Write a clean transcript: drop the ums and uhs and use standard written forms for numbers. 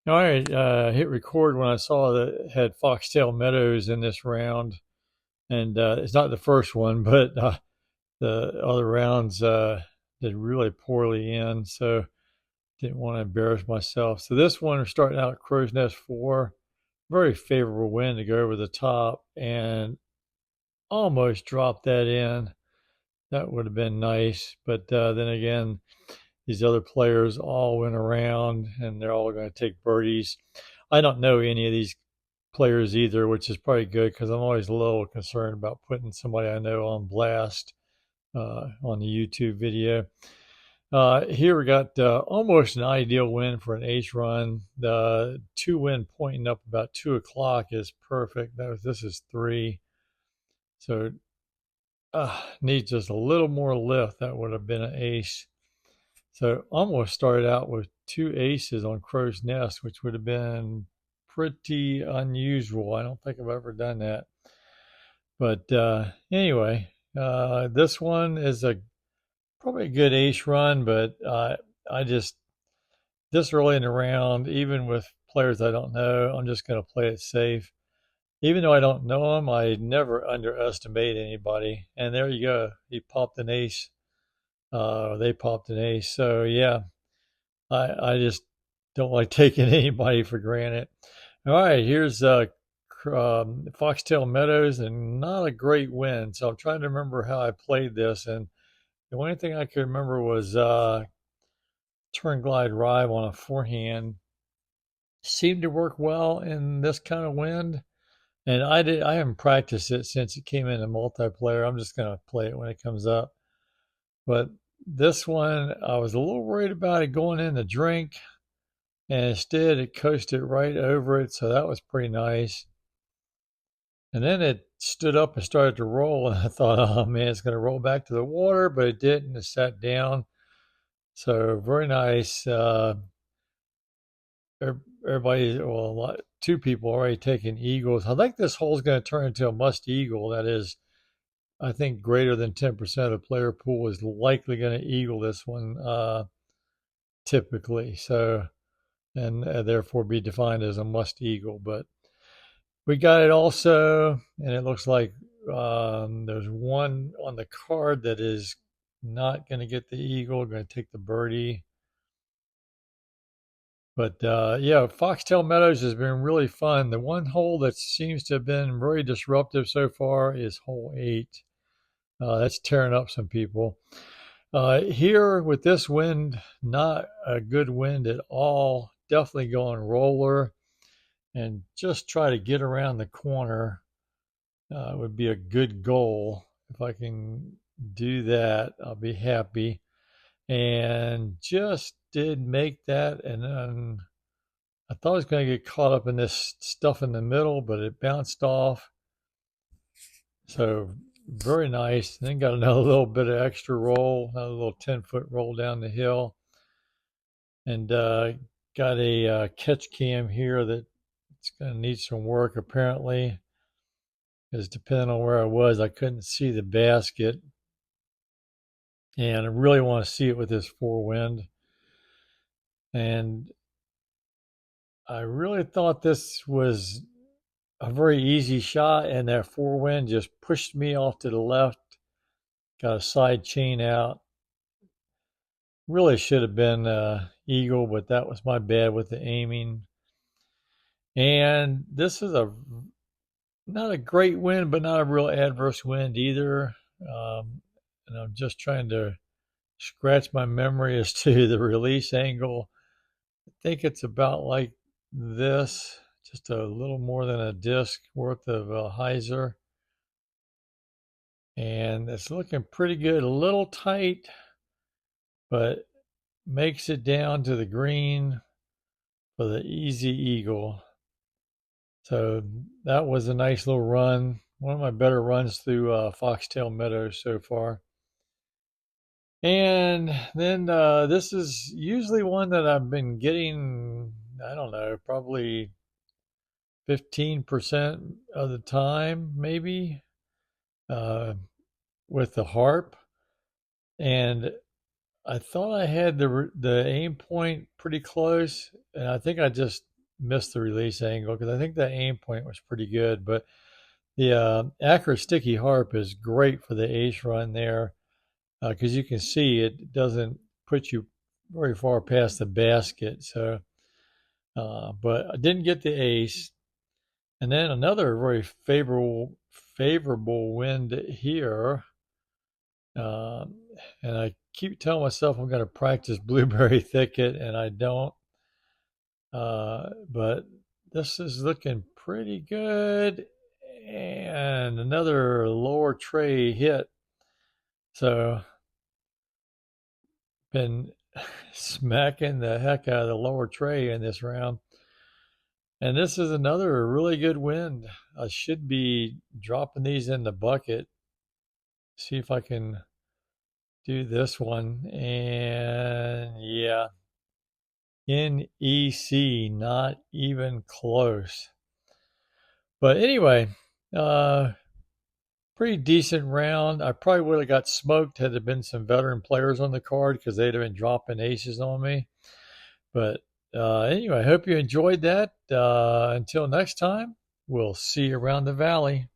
All right, hit record when I saw that it had Foxtail Meadows in this round, and it's not the first one, but the other rounds did really poorly in, so didn't want to embarrass myself. So this one, we're starting out at Crow's Nest 4, very favorable wind to go over the top, and almost dropped that in. That would have been nice, but then again, these other players all went around, and they're all going to take birdies. I don't know any of these players either, which is probably good because I'm always a little concerned about putting somebody I know on blast on the YouTube video. Here we got almost an ideal win for an ace run. The two win pointing up about 2 o'clock is perfect. This is three, so needs just a little more lift. That would have been an ace. So almost started out with two aces on Crow's Nest, which would have been pretty unusual. I don't think I've ever done that. But anyway, this one is a probably a good ace run, but I just this early in the round, even with players I don't know, I'm just going to play it safe. Even though I don't know them, I never underestimate anybody. And there you go. He popped an ace. They popped an ace. So yeah, I just don't like taking anybody for granted. All right, here's Foxtail Meadows, and not a great win. So I'm trying to remember how I played this, and the only thing I could remember was turn glide drive on a forehand. Seemed to work well in this kind of wind, and I haven't practiced it since it came into multiplayer. I'm just gonna play it when it comes up. But this one, I was a little worried about it going in the drink, and instead it coasted right over it, so that was pretty nice. And then it stood up and started to roll, and I thought, oh man, it's going to roll back to the water, but it didn't. It sat down. So very nice. Everybody, well, two people already taking eagles. I think this hole is going to turn into a must eagle. That is, I think greater than 10% of the player pool is likely going to eagle this one typically. So, and therefore be defined as a must eagle. But we got it also, and it looks like there's one on the card that is not going to get the eagle, going to take the birdie. But yeah, Foxtail Meadows has been really fun. The one hole that seems to have been very disruptive so far is hole 8. That's tearing up some people. Here with this wind, not a good wind at all. Definitely going roller and just try to get around the corner would be a good goal. If I can do that, I'll be happy. And just did make that. And then I thought I was going to get caught up in this stuff in the middle, but it bounced off. So very nice. Then got another little bit of extra roll, another little 10-foot roll down the hill. And got a catch cam here that it's going to need some work apparently. Because depending on where I was, I couldn't see the basket. And I really want to see it with this four wind. And I really thought this was a very easy shot, and that four wind just pushed me off to the left, got a side chain out. Really should have been eagle, but that was my bad with the aiming. And this is a not a great wind, but not a real adverse wind either. And I'm just trying to scratch my memory as to the release angle. I think it's about like this, just a little more than a disc worth of hyzer. And it's looking pretty good, a little tight, but makes it down to the green for the easy eagle. So that was a nice little run. One of my better runs through Foxtail Meadows so far. And then this is usually one that I've been getting, I don't know, probably 15% of the time, maybe, uh, with the harp. And I thought I had the aim point pretty close, and I think I just missed the release angle because I think that aim point was pretty good. But the Accurate Sticky Harp is great for the ace run there because you can see it doesn't put you very far past the basket. So, but I didn't get the ace. And then another very favorable wind here. Uh, and I keep telling myself I'm going to practice Blueberry Thicket, and I don't. But this is looking pretty good. And another lower tray hit. So, been smacking the heck out of the lower tray in this round. And this is another really good wind. I should be dropping these in the bucket. See if I can do this one. And yeah, NEC, not even close. But anyway, pretty decent round. I probably would have got smoked had there been some veteran players on the card because they'd have been dropping aces on me. But anyway, I hope you enjoyed that. Until next time, we'll see you around the valley.